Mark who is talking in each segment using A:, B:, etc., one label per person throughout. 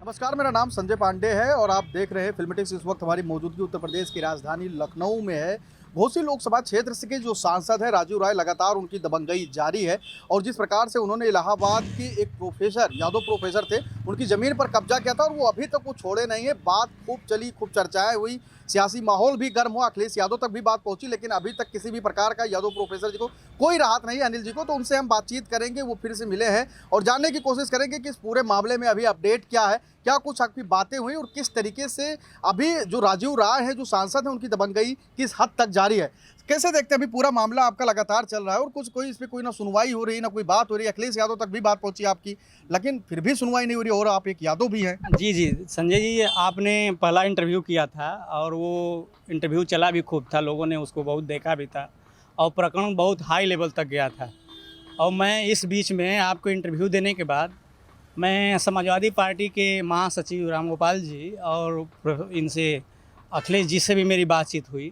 A: नमस्कार, मेरा नाम संजय पांडे है और आप देख रहे हैं फिल्मेटिक्स। इस वक्त हमारी मौजूदगी उत्तर प्रदेश की राजधानी लखनऊ में है। घोसी लोकसभा क्षेत्र से के जो सांसद है राजीव राय, लगातार उनकी दबंगई जारी है और जिस प्रकार से उन्होंने इलाहाबाद की एक प्रोफेसर, यादव प्रोफेसर थे, उनकी ज़मीन पर कब्जा किया था और वो अभी तक वो छोड़े नहीं है। बात खूब चली, खूब चर्चाएं हुई, सियासी माहौल भी गर्म हुआ, अखिलेश यादव तक भी बात पहुंची, लेकिन अभी तक किसी भी प्रकार का यादव प्रोफेसर जी को कोई राहत नहीं है। अनिल जी को तो उनसे हम बातचीत करेंगे, वो फिर से मिले हैं और जानने की कोशिश करेंगे कि इस पूरे मामले में अभी अपडेट क्या है, क्या कुछ आपकी बातें हुई और किस तरीके से अभी जो राजीव राय है, जो सांसद है, उनकी दबंगई किस हद तक जारी है। कैसे देखते हैं अभी पूरा मामला आपका लगातार चल रहा है और कुछ कोई इस पे कोई ना सुनवाई हो रही, ना कोई बात हो रही। अखिलेश यादव तक भी बात पहुंची आपकी, लेकिन फिर भी सुनवाई नहीं हो रही और आप एक यादव भी हैं।
B: जी, जी। संजय जी, आपने पहला इंटरव्यू किया था और वो इंटरव्यू चला भी खूब था, लोगों ने उसको बहुत देखा भी था और प्रकरण बहुत हाई लेवल तक गया था। और मैं इस बीच में आपको इंटरव्यू देने के बाद मैं समाजवादी पार्टी के महासचिव रामगोपाल जी और इनसे अखिलेश जी से भी मेरी बातचीत हुई।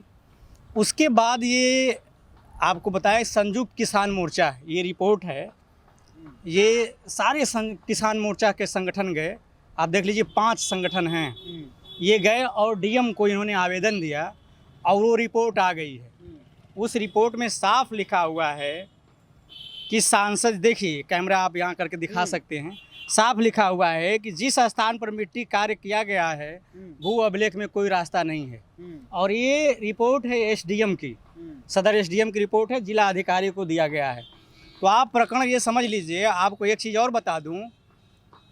B: उसके बाद ये आपको बताया, संयुक्त किसान मोर्चा ये रिपोर्ट है, ये सारे किसान मोर्चा के संगठन गए। आप देख लीजिए 5 संगठन हैं, ये गए और डीएम को इन्होंने आवेदन दिया और वो रिपोर्ट आ गई है। उस रिपोर्ट में साफ लिखा हुआ है कि सांसद, देखिए कैमरा आप यहाँ करके दिखा सकते हैं, साफ लिखा हुआ है कि जिस स्थान पर मिट्टी कार्य किया गया है भू अभिलेख में कोई रास्ता नहीं है। और ये रिपोर्ट है एसडीएम की, सदर एसडीएम की रिपोर्ट है, जिला अधिकारी को दिया गया है। तो आप प्रकरण ये समझ लीजिए। आपको एक चीज़ और बता दूं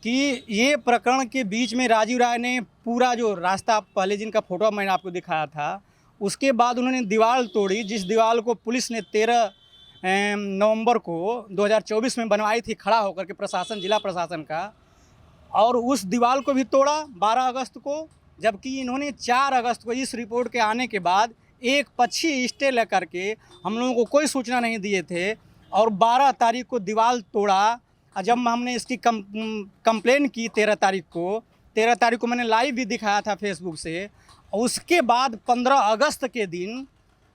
B: कि ये प्रकरण के बीच में राजीव राय ने पूरा जो रास्ता, पहले जिनका फोटो मैंने आपको दिखाया था, उसके बाद उन्होंने दीवार तोड़ी, जिस दीवार को पुलिस ने 13 नवंबर को 2024 में बनवाई थी खड़ा होकर के, प्रशासन, जिला प्रशासन का, और उस दीवार को भी तोड़ा 12 अगस्त को। जबकि इन्होंने 4 अगस्त को इस रिपोर्ट के आने के बाद एक पक्षी स्टे लेकर के हम लोगों को कोई सूचना नहीं दिए थे और 12 तारीख को दीवार तोड़ा। जब हमने इसकी कंप्लेन की 13 तारीख को मैंने लाइव भी दिखाया था फेसबुक से। उसके बाद 15 अगस्त के दिन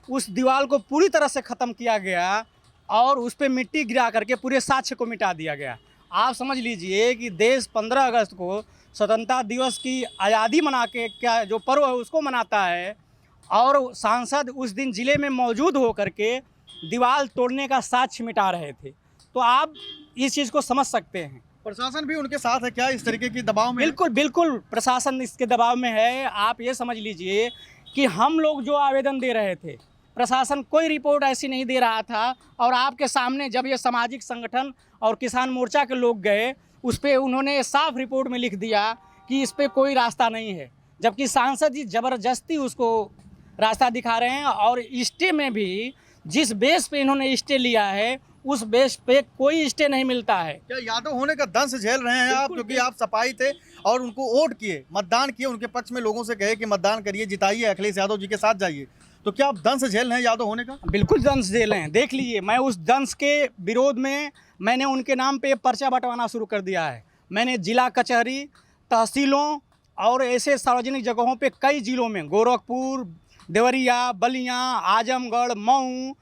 B: उस दीवार को पूरी तरह से ख़त्म किया गया और उस पर मिट्टी गिरा करके पूरे साक्ष्य को मिटा दिया गया। आप समझ लीजिए कि देश 15 अगस्त को स्वतंत्रता दिवस की आज़ादी मना के, क्या जो पर्व है उसको मनाता है, और सांसद उस दिन ज़िले में मौजूद होकर के दीवार तोड़ने का साक्ष्य मिटा रहे थे। तो आप इस चीज़ को समझ सकते हैं।
A: प्रशासन भी उनके साथ है क्या इस तरीके की दबाव में?
B: बिल्कुल बिल्कुल, प्रशासन इसके दबाव में है। आप ये समझ लीजिए कि हम लोग जो आवेदन दे रहे थे, प्रशासन कोई रिपोर्ट ऐसी नहीं दे रहा था। और आपके सामने जब ये सामाजिक संगठन और किसान मोर्चा के लोग गए, उस पर उन्होंने साफ रिपोर्ट में लिख दिया कि इस पर कोई रास्ता नहीं है, जबकि सांसद जी ज़बरदस्ती उसको रास्ता दिखा रहे हैं। और स्टे में भी जिस बेस पे इन्होंने स्टे लिया है, उस बेस पे कोई स्टे नहीं मिलता है।
A: क्या यादव होने का दंश झेल रहे हैं आप, क्योंकि आप सपाही थे और उनको वोट किए, मतदान किए, उनके पक्ष में लोगों से कहे कि मतदान करिए, जिताइए, अखिलेश यादव जी के साथ जाइए, तो क्या आप दंश झेल रहे हैं यादव होने का?
B: बिल्कुल दंश झेल रहे हैं। देख लीजिए, मैं उस दंश के विरोध में मैंने उनके नाम पे पर्चा बंटवाना शुरू कर दिया है। मैंने जिला कचहरी, तहसीलों और ऐसे सार्वजनिक जगहों पे कई जिलों में, गोरखपुर, देवरिया, बलिया, आजमगढ़, मऊ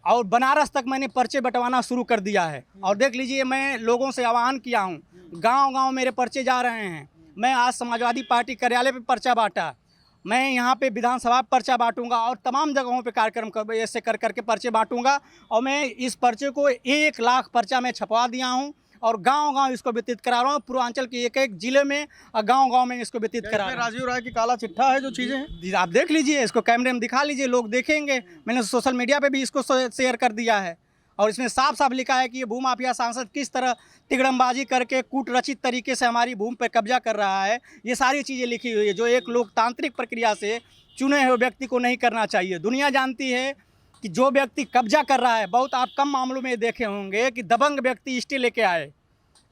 B: और बनारस तक मैंने पर्चे बंटवाना शुरू कर दिया है। और देख लीजिए, मैं लोगों से आह्वान किया हूँ, गांव-गांव मेरे पर्चे जा रहे हैं। मैं आज समाजवादी पार्टी कार्यालय पे पर्चा बांटा, मैं यहाँ पे विधानसभा पर्चा बांटूंगा और तमाम जगहों पे कार्यक्रम ऐसे कर करके पर्चे बांटूंगा। और मैं इस पर्चे को 1 लाख पर्चा में छपवा दिया हूँ और गांव-गांव इसको वितरित करा रहा हूँ। पूर्वांचल के एक-एक जिले में और गांव-गांव में इसको वितरित करा रहा हूँ।
A: राजीव राय की काला चिट्ठा है जो चीज़ें हैं?
B: आप देख लीजिए, इसको कैमरे में दिखा लीजिए, लोग देखेंगे। मैंने सोशल मीडिया पे भी इसको शेयर कर दिया है और इसमें साफ साफ लिखा है कि ये भूमाफिया सांसद किस तरह तिगड़मबाजी करके कूटरचित तरीके से हमारी भूमि पर कब्जा कर रहा है। ये सारी चीज़ें लिखी हुई है, जो एक लोकतांत्रिक प्रक्रिया से चुने हुए व्यक्ति को नहीं करना चाहिए। दुनिया जानती है कि जो व्यक्ति कब्जा कर रहा है, बहुत आप कम मामलों में देखे होंगे कि दबंग व्यक्ति स्टे लेके आए।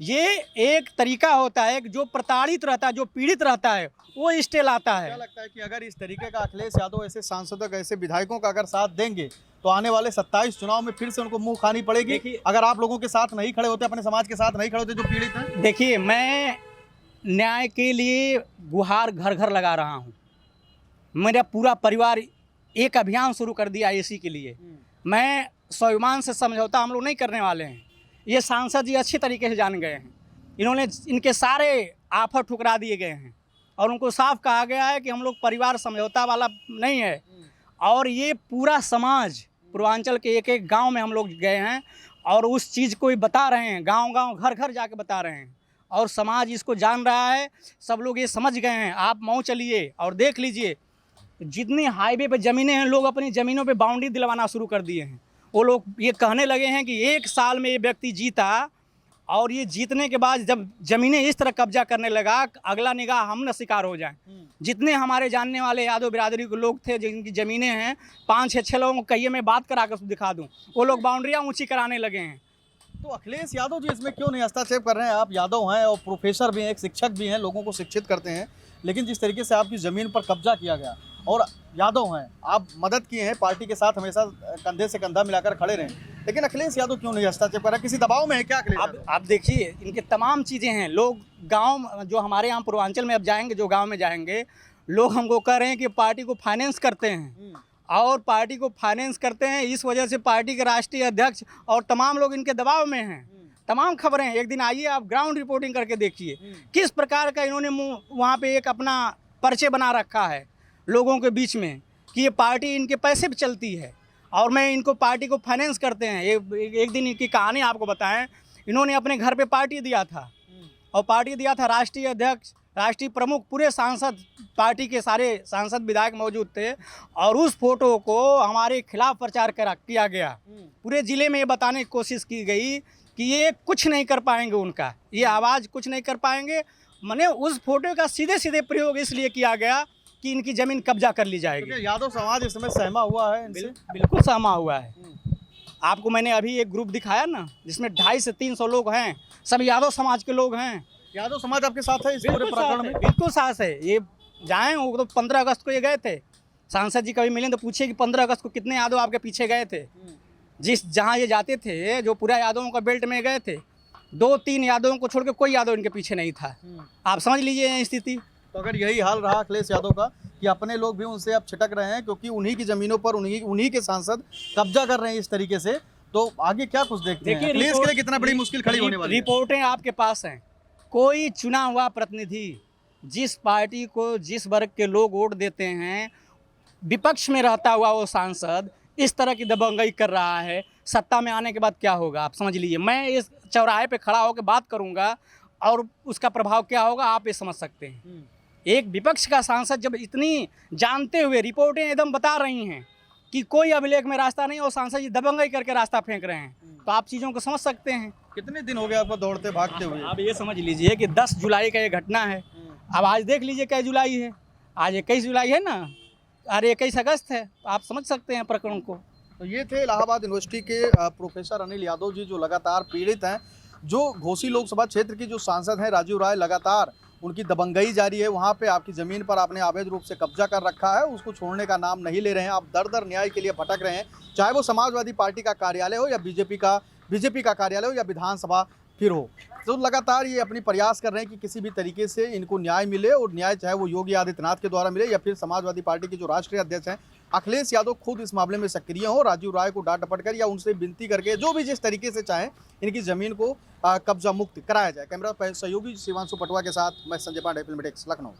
B: ये एक तरीका होता है कि जो प्रताड़ित रहता है, जो पीड़ित रहता है, वो स्टे लाता है।
A: क्या लगता है कि अगर इस तरीके का अखिलेश यादव ऐसे सांसदों का, ऐसे विधायकों का अगर साथ देंगे तो आने वाले 27 चुनाव में फिर से उनको मुंह खानी पड़ेगी? अगर आप लोगों के साथ नहीं खड़े होते, अपने समाज के साथ नहीं खड़े होते जो पीड़ित हैं?
B: देखिए, मैं न्याय के लिए गुहार घर घर लगा रहा हूँ। मेरा पूरा परिवार एक अभियान शुरू कर दिया इसी के लिए। मैं स्वाभिमान से समझौता हम लोग नहीं करने वाले हैं। ये सांसद जी अच्छी तरीके से जान गए हैं। इन्होंने, इनके सारे ऑफर ठुकरा दिए गए हैं और उनको साफ कहा गया है कि हम लोग परिवार समझौता वाला नहीं है। और ये पूरा समाज पूर्वांचल के एक एक गांव में हम लोग गए हैं और उस चीज़ को बता रहे हैं, गांव-गांव घर-घर जाके बता रहे हैं और समाज इसको जान रहा है। सब लोग ये समझ गए हैं। आप मऊ चलिए और देख लीजिए, जितनी हाईवे पे ज़मीनें हैं, लोग अपनी ज़मीनों पे बाउंड्री दिलवाना शुरू कर दिए हैं। वो लोग ये कहने लगे हैं कि 1 साल में ये व्यक्ति जीता और ये जीतने के बाद जब ज़मीनें इस तरह कब्जा करने लगा, अगला निगाह हम न शिकार हो जाएं। जितने हमारे जानने वाले यादव बिरादरी के लोग थे जिनकी ज़मीनें हैं, 5-6 लोगों को कहिए मैं बात करा कर दिखा दूं, वो लोग बाउंड्रियाँ ऊंची कराने लगे हैं।
A: तो अखिलेश यादव जी इसमें क्यों नहीं हस्तक्षेप कर रहे हैं? आप यादव हैं और प्रोफेसर भी हैं, एक शिक्षक भी हैं, लोगों को शिक्षित करते हैं, लेकिन जिस तरीके से आपकी ज़मीन पर कब्जा किया गया और यादव हैं, आप मदद किए हैं, पार्टी के साथ हमेशा कंधे से कंधा मिलाकर खड़े रहे, लेकिन अखिलेश यादव क्यों नहीं हस्तक्षेप कर रहे? किसी दबाव में है क्या अखिलेश यादव?
B: आप देखिए, इनके तमाम चीज़ें हैं। लोग गांव जो हमारे यहाँ पूर्वांचल में अब जाएंगे, जो गांव में जाएंगे, लोग हमको कह रहे हैं कि पार्टी को फाइनेंस करते हैं और पार्टी को फाइनेंस करते हैं, इस वजह से पार्टी के राष्ट्रीय अध्यक्ष और तमाम लोग इनके दबाव में हैं। तमाम खबरें हैं, एक दिन आइए आप ग्राउंड रिपोर्टिंग करके देखिए किस प्रकार का इन्होंने वहाँ पे एक अपना पर्चे बना रखा है लोगों के बीच में कि ये पार्टी इनके पैसे पे चलती है और मैं इनको पार्टी को फाइनेंस करते हैं। एक दिन इनकी कहानी आपको बताएं, इन्होंने अपने घर पे पार्टी दिया था और पार्टी दिया था राष्ट्रीय अध्यक्ष, राष्ट्रीय प्रमुख, पूरे सांसद, पार्टी के सारे सांसद विधायक मौजूद थे और उस फोटो को हमारे खिलाफ प्रचार किया गया। पूरे ज़िले में ये बताने की कोशिश की गई कि ये कुछ नहीं कर पाएंगे, उनका ये आवाज़ कुछ नहीं कर पाएंगे। मैंने उस फोटो का सीधे सीधे प्रयोग इसलिए किया गया कि इनकी ज़मीन कब्जा कर ली जाएगी।
A: तो यादव समाज इस समय सहमा हुआ है इनसे?
B: बिल्कुल सहमा हुआ है। आपको मैंने अभी एक ग्रुप दिखाया ना जिसमें 250 से 300 लोग हैं, सब यादव समाज के लोग हैं।
A: यादव समाज आपके साथ है इस पूरे प्रकरण में?
B: बिल्कुल साथ है। ये जाएँ, वो तो 15 अगस्त को ये गए थे, सांसद जी कभी मिले तो पूछे कि 15 अगस्त को कितने यादव आपके पीछे गए थे। जहाँ ये जाते थे, जो पूरा यादवों का बेल्ट में गए थे, 2-3 यादवों को छोड़ के कोई यादव इनके पीछे नहीं था। आप समझ लीजिए स्थिति।
A: तो अगर यही हाल रहा अखिलेश यादव का कि अपने लोग भी उनसे अब छिटक रहे हैं क्योंकि उन्हीं की ज़मीनों पर उन्हीं के सांसद कब्जा कर रहे हैं इस तरीके से, तो आगे क्या कुछ देखते हैं? अखिलेश के लिए कितना बड़ी मुश्किल खड़ी होने वाली है?
B: रिपोर्टें आपके पास हैं। कोई चुना हुआ प्रतिनिधि जिस पार्टी को जिस वर्ग के लोग वोट देते हैं, विपक्ष में रहता हुआ वो सांसद इस तरह की दबंगई कर रहा है, सत्ता में आने के बाद क्या होगा आप समझ लीजिए। मैं इस चौराहे पे खड़ा होकर बात करूंगा और उसका प्रभाव क्या होगा आप ये समझ सकते हैं। एक विपक्ष का सांसद जब इतनी जानते हुए रिपोर्टें एकदम बता रही हैं कि कोई अभिलेख में रास्ता नहीं और सांसद जी दबंगई करके रास्ता फेंक रहे हैं, तो आप चीज़ों को समझ सकते हैं।
A: कितने दिन हो गए आपको दौड़ते भागते हुए?
B: आप ये समझ लीजिए कि 10 जुलाई का ये घटना है। अब आज देख लीजिए क्या जुलाई है, आज 21 जुलाई है ना, अरे 21 अगस्त है, तो आप समझ सकते हैं प्रकरण को।
A: तो ये थे इलाहाबाद यूनिवर्सिटी के प्रोफेसर अनिल यादव जी, जो लगातार पीड़ित हैं। जो घोसी लोकसभा क्षेत्र की जो सांसद हैं राजीव राय, लगातार उनकी दबंगई जारी है। वहाँ पे आपकी ज़मीन पर आपने अवैध रूप से कब्जा कर रखा है, उसको छोड़ने का नाम नहीं ले रहे हैं। आप दर दर न्याय के लिए भटक रहे हैं, चाहे वो समाजवादी पार्टी का कार्यालय हो या बीजेपी का कार्यालय हो या विधानसभा फिर हो। तो लगातार ये अपनी प्रयास कर रहे हैं कि किसी भी तरीके से इनको न्याय मिले, और न्याय चाहे वो योगी आदित्यनाथ के द्वारा मिले या फिर समाजवादी पार्टी के जो राष्ट्रीय अध्यक्ष हैं अखिलेश यादव खुद इस मामले में सक्रिय हो, राजीव राय को डांट डपट कर या उनसे विनती करके जो भी जिस तरीके से चाहें इनकी ज़मीन को कब्जा मुक्त कराया जाए। कैमरा सहयोगी शिवांशु पटवा के साथ मैं संजय पांडे, फिल्मी टेक्स, लखनऊ।